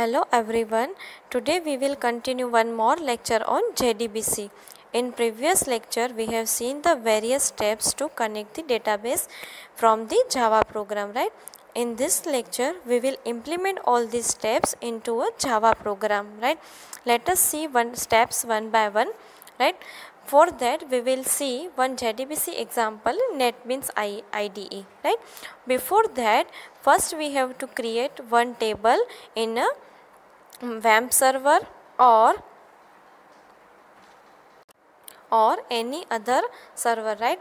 Hello everyone. Today we will continue one more lecture on JDBC. In previous lecture we have seen the various steps to connect the database from the Java program, right? In this lecture we will implement all these steps into a Java program, right? Let us see steps one by one, right? For that we will see one JDBC example in NetBeans IDE, right? Before that, first we have to create one table in a WAMP server or any other server, right,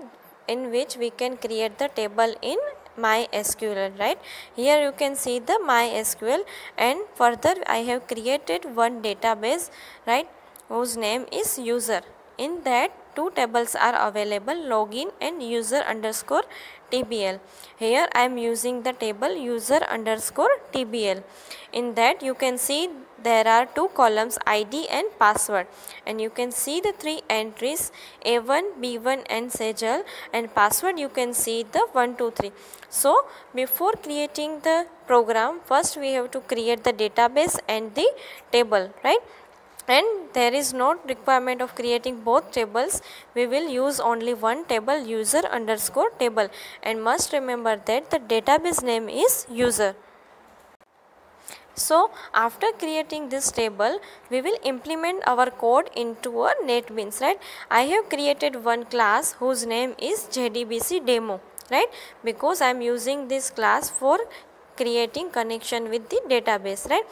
in which we can create the table in MySQL, right? Here you can see the MySQL, and further I have created one database, right, whose name is user. In that two tables are available, login and user underscore TBL. Here I am using the table user underscore TBL. In that you can see there are two columns, ID and password, and you can see the three entries A1, B1 and Sejal, and password you can see the 123. So before creating the program, first we have to create the database and the table, right? And there is no requirement of creating both tables. We will use only one table, user underscore table, and must remember that the database name is user. So after creating this table, we will implement our code into a NetBeans, right? I have created one class whose name is JDBC demo, right? Because I am using this class for creating connection with the database, right?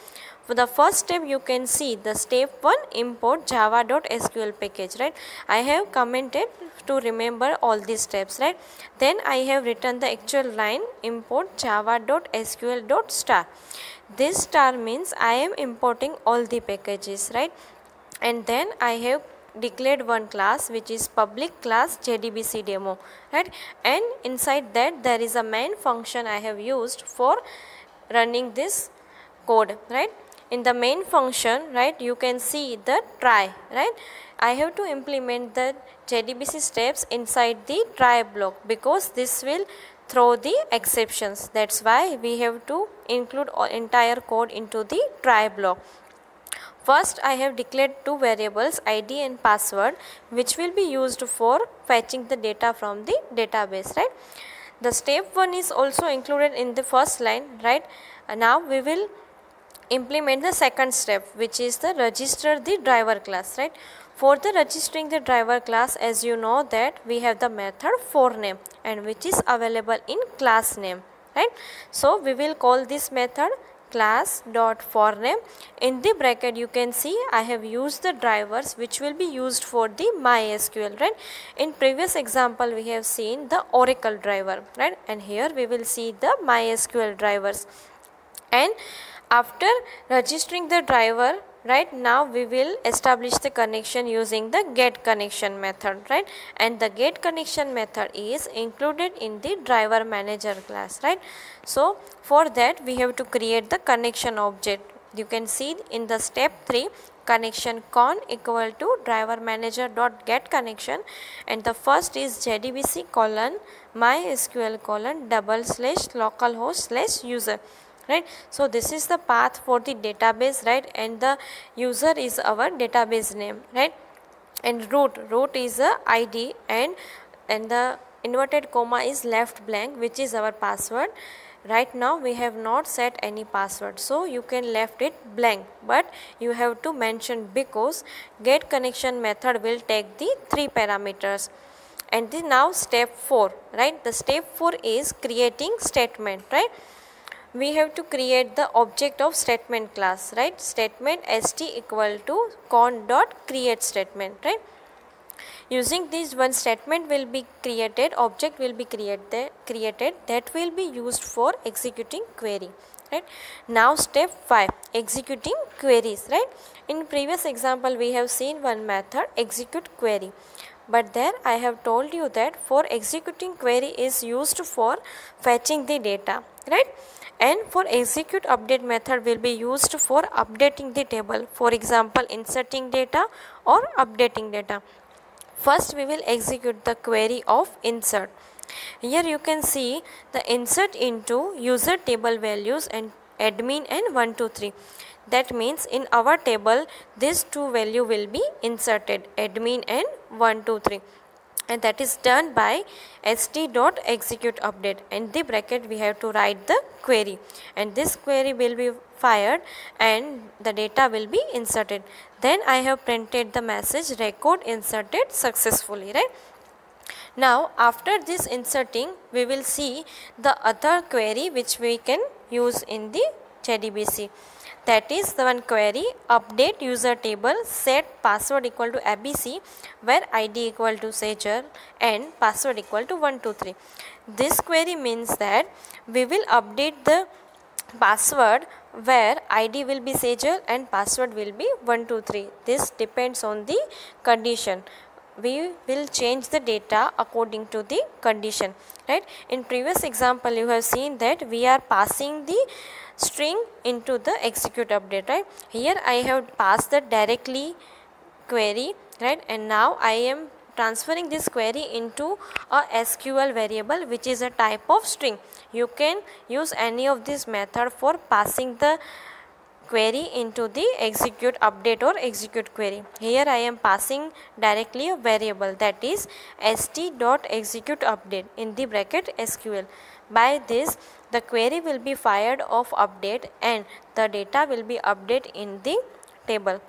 For the first step, you can see the step 1, import java.sql package, right? I have commented to remember all these steps, right? Then I have written the actual line, import java.sql.star. This star means I am importing all the packages, right? And then I have declared one class which is public class JDBC demo, right? And inside that there is a main function I have used for running this code, right? In the main function, right, you can see the try, right? I have to implement the JDBC steps inside the try block because this will throw the exceptions. That's why we have to include entire code into the try block. First, I have declared two variables, ID and password, which will be used for fetching the data from the database, right? The step 1 is also included in the first line, right? Now we will implement the second step, which is the register the driver class, right? For the registering the driver class, as you know that we have the method forName, and which is available in class name, right? So we will call this method class.forName. In the bracket you can see I have used the drivers which will be used for the MySQL, right? In previous example we have seen the Oracle driver, right? And here we will see the MySQL drivers. And after registering the driver, right, now we will establish the connection using the get connection method, right? And the get connection method is included in the driver manager class, right? So for that we have to create the connection object. You can see in the step 3, connection con equal to driver manager dot get connection, and the first is JDBC colon MySQL colon / localhost / user, right? So this is the path for the database, right? And the user is our database name, right? And root is a ID, and the inverted comma is left blank, which is our password. Right now we have not set any password, so you can left it blank, but you have to mention because get connection method will take the 3 parameters. And then now step 4, right? The step 4 is creating statement, right? We have to create the object of statement class, right? Statement st equal to con.create statement, right? Using this one statement will be created, object will be created that will be used for executing query, right? Now step 5, executing queries, right? In previous example we have seen one method, execute query, but there I have told you that for executing query is used for fetching the data, right? And for execute update method will be used for updating the table, for example inserting data or updating data. First we will execute the query of insert. Here you can see the insert into user table values and admin and 123. That means in our table these two value will be inserted, admin and 123, and that is done by st.executeUpdate. In the bracket we have to write the query, and this query will be fired and the data will be inserted. Then I have printed the message record inserted successfully, right? Now after this inserting, we will see the other query which we can use in the JDBC. That is the one query, update user table, set password equal to abc, where id equal to Sejal and password equal to 123. This query means that we will update the password where id will be Sejal and password will be 123. This depends on the condition. We will change the data according to the condition, right? In previous example you have seen that we are passing the string into the execute update, right? Here I have passed the directly query, right? And now I am transferring this query into a SQL variable which is a type of string. You can use any of this method for passing the query into the execute update or execute query. Here I am passing directly a variable, that is st.executeUpdate in the bracket SQL. By this the query will be fired of update and the data will be updated in the table.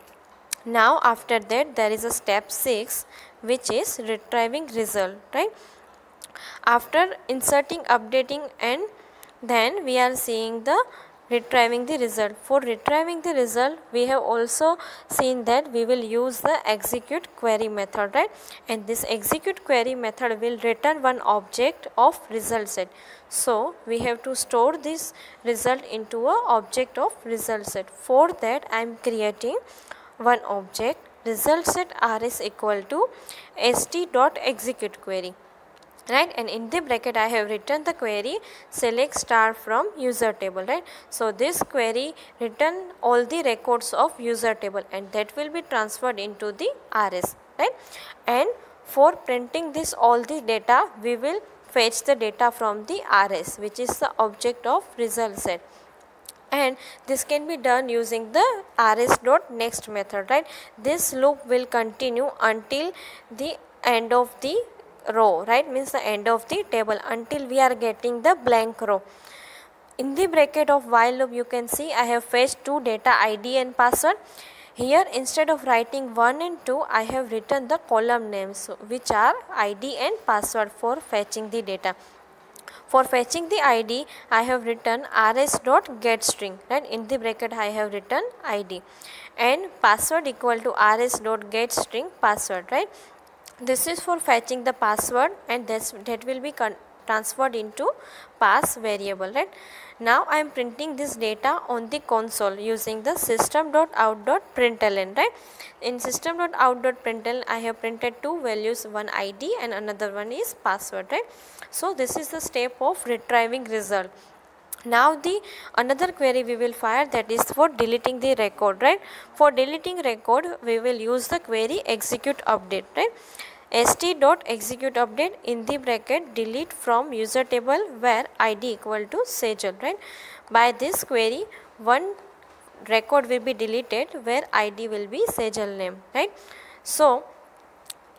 Now after that there is a step 6 which is retrieving result, right? After inserting, updating, and then we are seeing the retrieving the result. For retrieving the result we have also seen that we will use the execute query method, right? And this execute query method will return one object of result set. So we have to store this result into a object of result set. For that I am creating one object, result set rs equal to st.execute query, right? And in the bracket I have written the query select star from user table, right? So this query return all the records of user table and that will be transferred into the rs, right? And for printing this all the data we will fetch the data from the rs, which is the object of result set, and this can be done using the rs.next method, right? This loop will continue until the end of the row, right? Means the end of the table, until we are getting the blank row. In the bracket of while loop you can see I have fetched two data, id and password. Here instead of writing 1 and 2 I have written the column names which are id and password for fetching the data. For fetching the id I have written rs.getString, right? In the bracket I have written id, and password equal to rs.getString password, right? This is for fetching the password and that will be transferred into pass variable, right? Now I am printing this data on the console using the system.out.println, right? In system.out.println I have printed two values, one id and another one is password, right? So this is the step of retrieving result. Now the another query we will fire, that is for deleting the record, right? For deleting record we will use the query execute update, right? st.executeUpdate in the bracket delete from user table where id equal to Sejal, right? By this query one record will be deleted where id will be Sejal name, right? So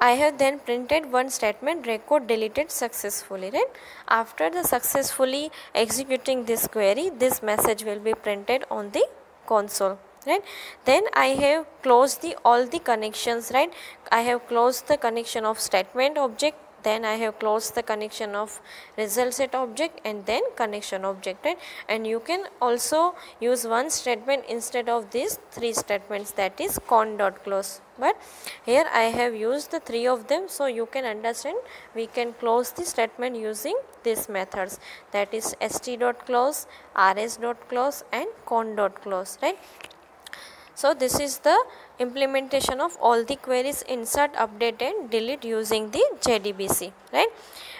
I have then printed one statement, record deleted successfully, right? After the successfully executing this query, this message will be printed on the console, right? Then I have closed all the connections, right? I have closed the connection of statement object, then I have closed the connection of result set object and then connection object, right? And you can also use one statement instead of these three statements, that is con.close, but here I have used the three of them, so you can understand we can close the statement using these methods, that is st.close, rs.close and con.close, right? So this is the implementation of all the queries insert, update and delete using the JDBC, right?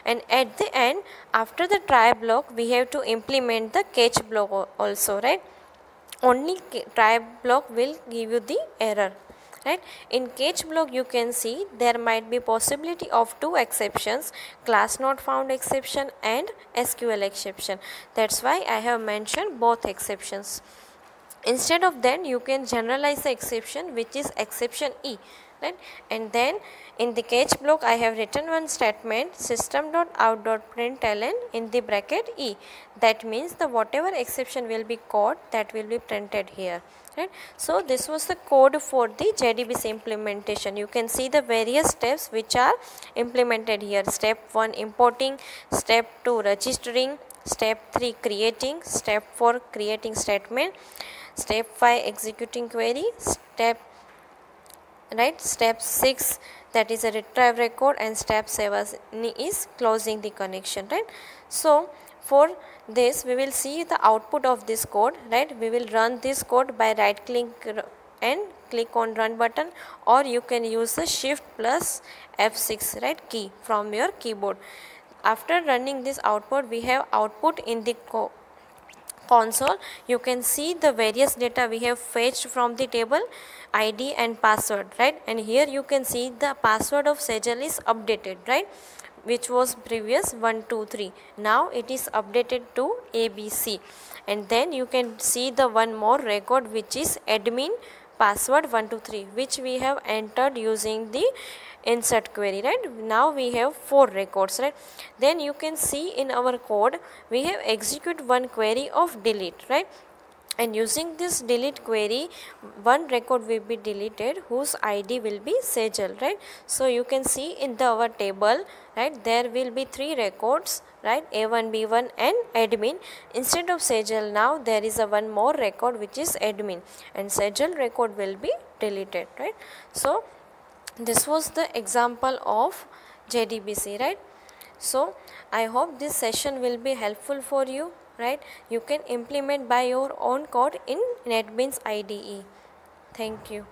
And at the end, after the try block we have to implement the catch block also, right? Only try block will give you the error, right? In catch block you can see there might be possibility of two exceptions, class not found exception and SQL exception. That's why I have mentioned both exceptions. Instead of that, you can generalize the exception, which is exception E, right? And then in the catch block I have written one statement, system.out.println in the bracket E. That means the whatever exception will be caught, that will be printed here, right? So this was the code for the JDBC implementation. You can see the various steps which are implemented here. Step 1 importing, step 2 registering, step 3 creating, step 4 creating statement, step 5 executing query, step 6 that is a retrieve record, and step 7 is closing the connection, right? So for this we will see the output of this code, right? We will run this code by right click and click on run button, or you can use the shift plus F6, right, key from your keyboard. After running this output, we have output in the console. You can see the various data we have fetched from the table, ID and password, right? And here you can see the password of Sejal is updated, right, which was previous 123. Now it is updated to ABC. And then you can see the one more record, which is admin password 123, which we have entered using the insert query, right? Now we have 4 records, right? Then you can see in our code we have execute one query of delete, right? And using this delete query, one record will be deleted whose ID will be Sejal, right? So you can see in our table, right, there will be 3 records, right, A1, B1 and admin. Instead of Sejal, now there is a one more record which is admin, and Sejal record will be deleted, right? So this was the example of JDBC, right? So I hope this session will be helpful for you, right? You can implement by your own code in NetBeans IDE. Thank you.